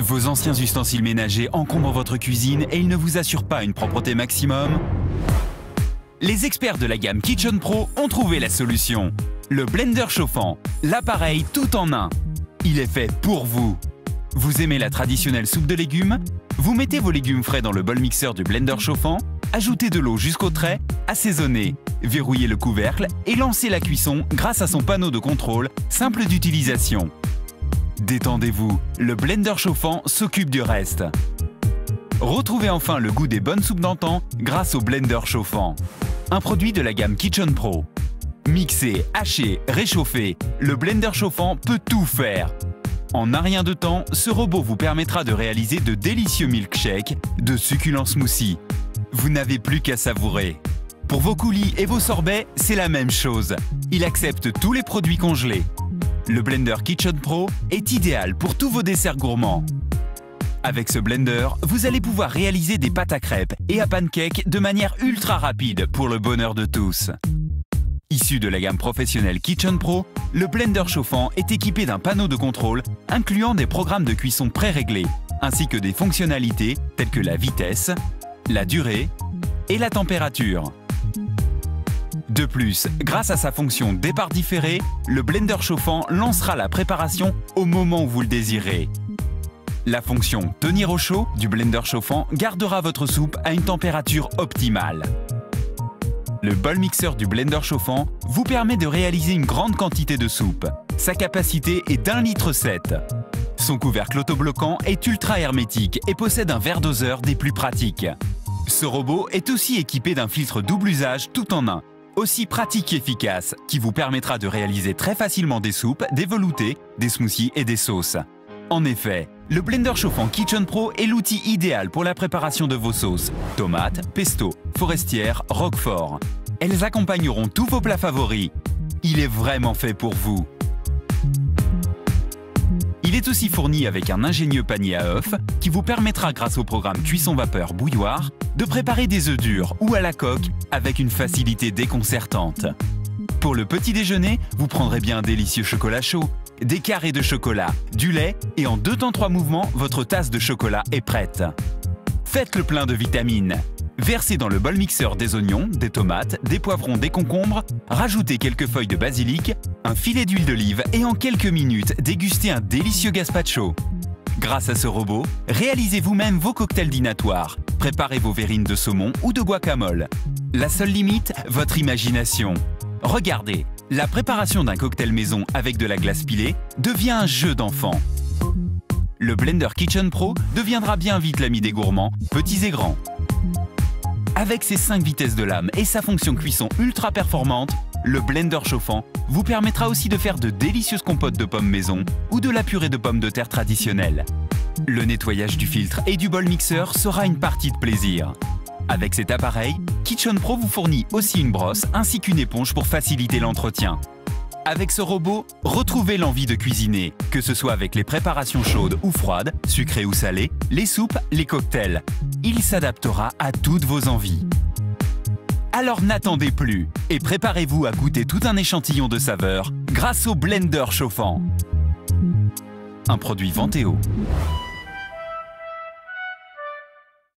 Vos anciens ustensiles ménagers encombrent votre cuisine et ils ne vous assurent pas une propreté maximum? Les experts de la gamme Kitchen Pro ont trouvé la solution. Le blender chauffant, l'appareil tout en un. Il est fait pour vous. Vous aimez la traditionnelle soupe de légumes? Vous mettez vos légumes frais dans le bol mixeur du blender chauffant, ajoutez de l'eau jusqu'au trait, assaisonnez, verrouillez le couvercle et lancez la cuisson grâce à son panneau de contrôle simple d'utilisation. Détendez-vous, le blender chauffant s'occupe du reste. Retrouvez enfin le goût des bonnes soupes d'antan grâce au blender chauffant. Un produit de la gamme Kitchen Pro. Mixer, hacher, réchauffer, le blender chauffant peut tout faire. En un rien de temps, ce robot vous permettra de réaliser de délicieux milkshakes, de succulents smoothies. Vous n'avez plus qu'à savourer. Pour vos coulis et vos sorbets, c'est la même chose. Il accepte tous les produits congelés. Le blender Kitchen Pro est idéal pour tous vos desserts gourmands. Avec ce blender, vous allez pouvoir réaliser des pâtes à crêpes et à pancakes de manière ultra rapide pour le bonheur de tous. Issu de la gamme professionnelle Kitchen Pro, le blender chauffant est équipé d'un panneau de contrôle incluant des programmes de cuisson pré-réglés, ainsi que des fonctionnalités telles que la vitesse, la durée et la température. De plus, grâce à sa fonction départ différé, le blender chauffant lancera la préparation au moment où vous le désirez. La fonction tenir au chaud du blender chauffant gardera votre soupe à une température optimale. Le bol mixeur du blender chauffant vous permet de réaliser une grande quantité de soupe. Sa capacité est d'1,7 litre. Son couvercle autobloquant est ultra hermétique et possède un verre doseur des plus pratiques. Ce robot est aussi équipé d'un filtre double usage tout en un, aussi pratique qu'efficace, qui vous permettra de réaliser très facilement des soupes, des veloutés, des smoothies et des sauces. En effet, le blender chauffant Kitchen Pro est l'outil idéal pour la préparation de vos sauces, tomates, pesto, forestière, roquefort. Elles accompagneront tous vos plats favoris. Il est vraiment fait pour vous. Il est aussi fourni avec un ingénieux panier à œufs qui vous permettra, grâce au programme cuisson vapeur bouilloire, de préparer des œufs durs ou à la coque avec une facilité déconcertante. Pour le petit déjeuner, vous prendrez bien un délicieux chocolat chaud, des carrés de chocolat, du lait et en 2 temps 3 mouvements, votre tasse de chocolat est prête. Faites le plein de vitamines. Versez dans le bol mixeur des oignons, des tomates, des poivrons, des concombres, rajoutez quelques feuilles de basilic, un filet d'huile d'olive et en quelques minutes, dégustez un délicieux gazpacho. Grâce à ce robot, réalisez vous-même vos cocktails dînatoires, préparez vos verrines de saumon ou de guacamole. La seule limite, votre imagination. Regardez, la préparation d'un cocktail maison avec de la glace pilée devient un jeu d'enfant. Le blender Kitchen Pro deviendra bien vite l'ami des gourmands, petits et grands. Avec ses 5 vitesses de lame et sa fonction cuisson ultra performante, le blender chauffant vous permettra aussi de faire de délicieuses compotes de pommes maison ou de la purée de pommes de terre traditionnelle. Le nettoyage du filtre et du bol mixeur sera une partie de plaisir. Avec cet appareil, Kitchen Pro vous fournit aussi une brosse ainsi qu'une éponge pour faciliter l'entretien. Avec ce robot, retrouvez l'envie de cuisiner, que ce soit avec les préparations chaudes ou froides, sucrées ou salées, les soupes, les cocktails. Il s'adaptera à toutes vos envies. Alors n'attendez plus et préparez-vous à goûter tout un échantillon de saveurs grâce au blender chauffant. Un produit Vanteo.